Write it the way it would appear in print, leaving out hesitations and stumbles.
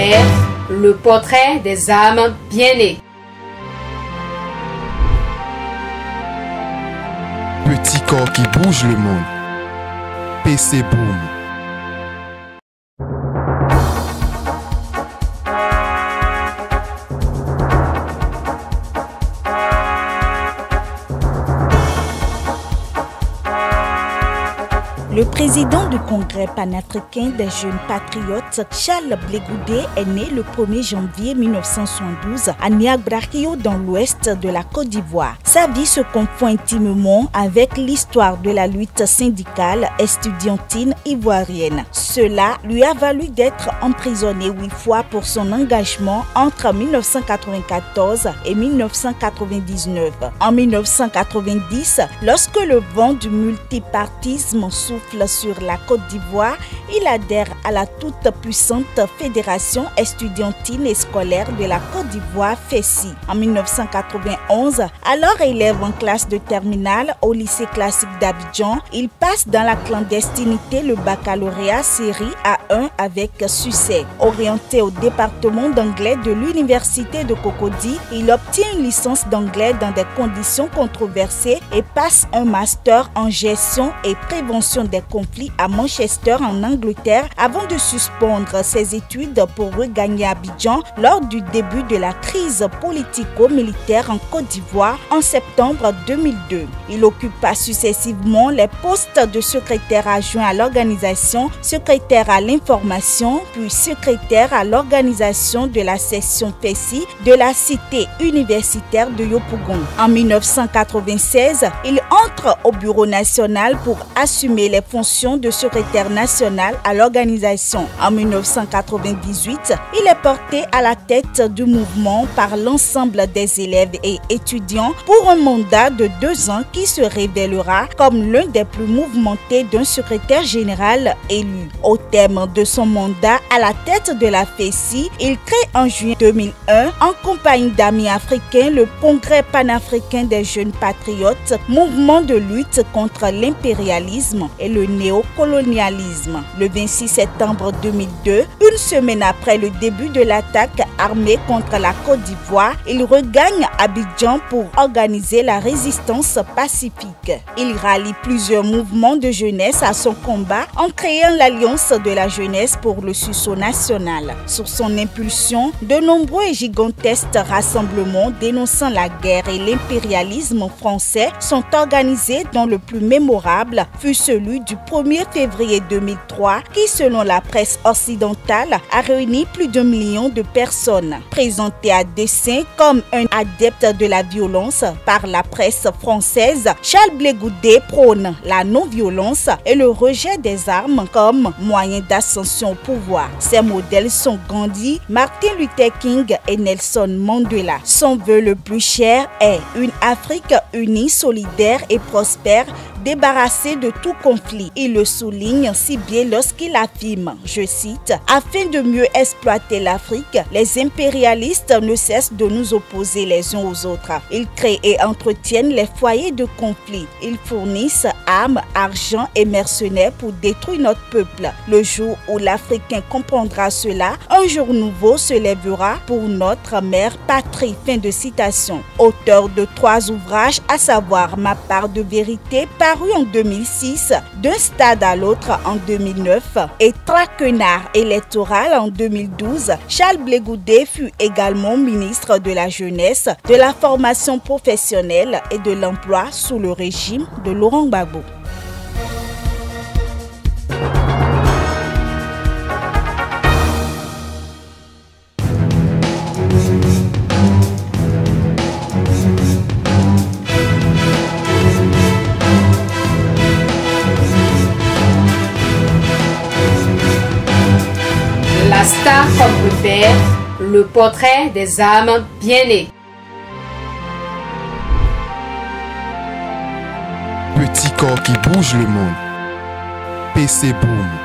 repères, le portrait des âmes bien-nées. Petit corps qui bouge le monde. PC Boom. Le président du Congrès panafricain des jeunes patriotes, Charles Blé Goudé, est né le 1er janvier 1972 à Niagbrakio dans l'ouest de la Côte d'Ivoire. Sa vie se confond intimement avec l'histoire de la lutte syndicale estudiantine ivoirienne. Cela lui a valu d'être emprisonné 8 fois pour son engagement entre 1994 et 1999. En 1990, lorsque le vent du multipartisme souffle sur la Côte d'Ivoire, il adhère à la toute puissante Fédération estudiantine et scolaire de la Côte d'Ivoire, FESI. En 1991, alors élève en classe de terminale au lycée classique d'Abidjan, il passe dans la clandestinité le baccalauréat série A1 avec succès. Orienté au département d'anglais de l'université de Cocody, il obtient une licence d'anglais dans des conditions controversées et passe un master en gestion et prévention des conflits à Manchester en Angleterre avant de suspendre ses études pour regagner Abidjan lors du début de la crise politico-militaire en Côte d'Ivoire en septembre 2002. Il occupa successivement les postes de secrétaire adjoint à l'organisation, secrétaire à l'information, puis secrétaire à l'organisation de la section FESI de la cité universitaire de Yopougon. En 1996, il entre au bureau national pour assumer les fonctions de secrétaire national à l'organisation. En 1998, il est porté à la tête du mouvement par l'ensemble des élèves et étudiants pour un mandat de 2 ans qui se révélera comme l'un des plus mouvementés d'un secrétaire général élu. Au terme de son mandat à la tête de la FESI, il crée en juillet 2001, en compagnie d'amis africains, le Congrès panafricain des jeunes patriotes, mouvement de lutte contre l'impérialisme et le néocolonialisme. Le 26 septembre 2002, une semaine après le début de l'attaque armée contre la Côte d'Ivoire, il regagne Abidjan pour organiser la résistance pacifique. Il rallie plusieurs mouvements de jeunesse à son combat en créant l'Alliance de la jeunesse pour le sursaut national. Sur son impulsion, de nombreux et gigantesques rassemblements dénonçant la guerre et l'impérialisme français sont organisés, dont le plus mémorable fut celui du 1er février 2003 qui, selon la presse occidentale, a réuni plus d'1 million de personnes. Présenté à dessein comme un adepte de la violence par la presse française, Charles Blé Goudé prône la non-violence et le rejet des armes comme moyen d'ascension au pouvoir. Ses modèles sont Gandhi, Martin Luther King et Nelson Mandela. Son vœu le plus cher est une Afrique unie, solidaire et prospère, débarrassé de tout conflit. Il le souligne si bien lorsqu'il affirme, je cite, « Afin de mieux exploiter l'Afrique, les impérialistes ne cessent de nous opposer les uns aux autres. Ils créent et entretiennent les foyers de conflit. Ils fournissent armes, argent et mercenaires pour détruire notre peuple. Le jour où l'Africain comprendra cela, un jour nouveau se lèvera pour notre mère patrie. » Fin de citation. Auteur de 3 ouvrages, à savoir Ma part de vérité, paru en 2006, D'un stade à l'autre en 2009 et Traquenard électoral en 2012, Charles Blé Goudé fut également ministre de la Jeunesse, de la formation professionnelle et de l'emploi sous le régime de Laurent Gbagbo. La star comme repère, le portrait des âmes bien-nées. Petit corps qui bouge le monde. PC Boom.